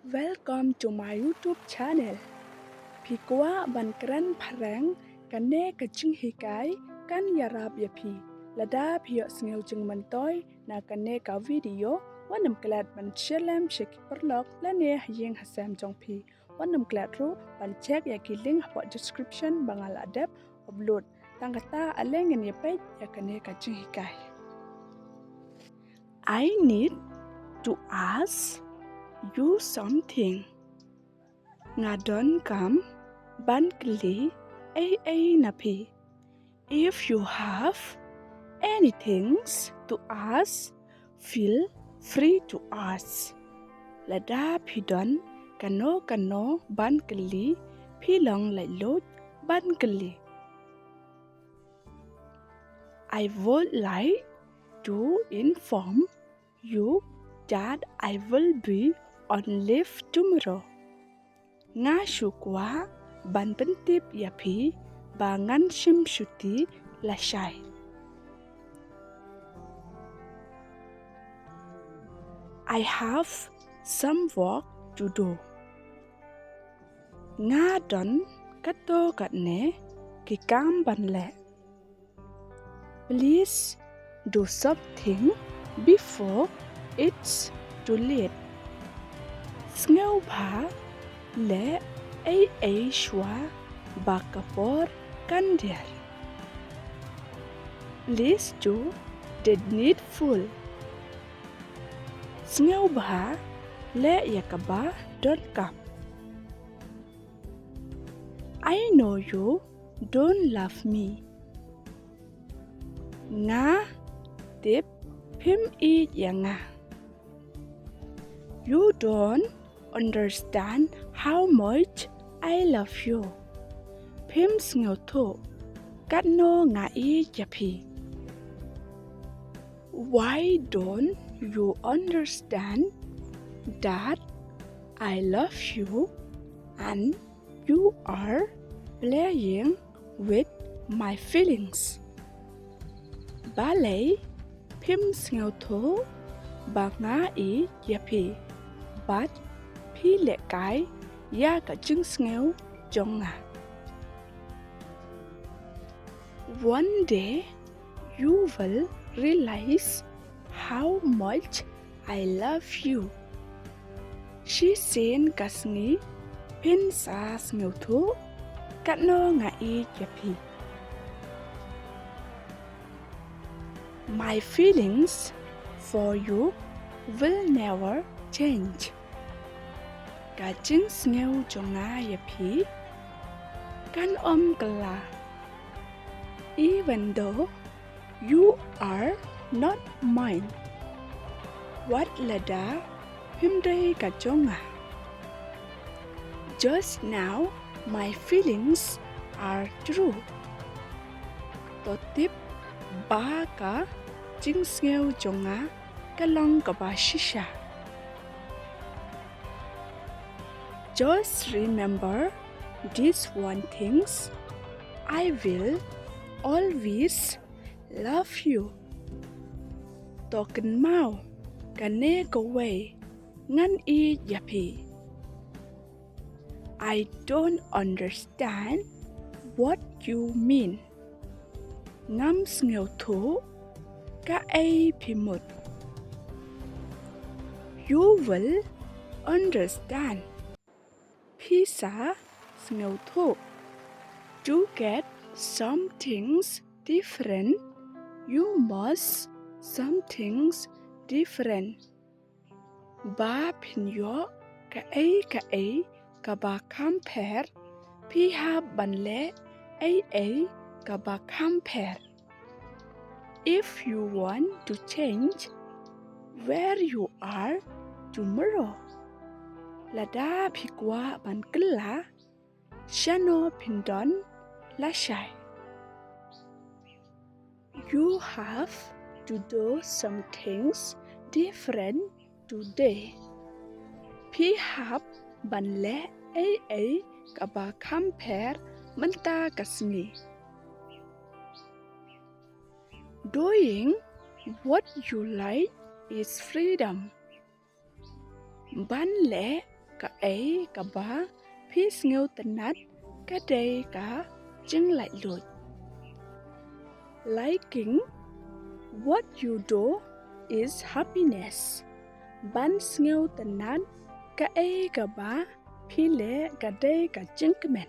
Welcome to my YouTube channel. Phi kwa ban kran pharang kane kaching hikai kan yarab ya phi lada phi sngew chung man toy na kane ka video wanam klat ban shelem shek perlok la ne hyeng hasam jong phi wanam klat ru ban check ya ki link hapo description bangal adap upload tangata aleng ni page ya kane kaching hikai. I need to ask you something. Nga don kam ban kli ai na phi. If you have anything to ask, feel free to ask. Lada phi don kano ban kli phi long lại lốt ban kli. I would like to inform you that I will be on leave tomorrow. Nga shu quá ban bấn tiếp ya phi ba ngan sim shuti la shai. I have some work to do. Nga don kato kat ne ki kam ban le. Please do something before it's too late. Sngew bha le ai shwa ba kapor kandial. Please do the needful. Sngew bha le yakaba don't come. I know you don't love me. Nga tip him I yanga. You don't understand how much I love you. Phim sngew tho kat no nga I yapi. Why don't you understand that I love you and you are playing with my feelings? Ba lấy phim sngew tho ba nga I yapi. But phi lệ cái ya cả chứng sngew trong ngà. One day you will realize how much I love you. She said kasngi pin sa sngew tho kat no nga I yapi. My feelings for you will never change. Cả chứng sngew trong nga yapi kan kala. Even though you are not mine. What lada him day cả trong nga. Just now my feelings are true. To tip ba ka chứng sngew trong nga kalong ka ba shisha. Just remember these one things. I will always love you. Token mau kane go way ngan I yapi. I don't understand what you mean. Ngam sngew tho ka ai phi một. You will understand. Phi sa sngew tho. To get some things different, you must some things different. Ba phin yo ka ai ka ba compare. Phi ha ban le ai ka ba compare. If you want to change where you are tomorrow, lada phi kwa ban kla shano phin don la shai. You have to do some things different today. Phi hap ban le ai ka ba compare manta kasni. Doing what you like is freedom. Ban le cả ấy cả bá phi ngêu tận nát cả đây cả chứng lại lụi liking what you do is happiness ban ngêu tận nát cả ấy cả bá phi lệ cả đây cả chứng cái mền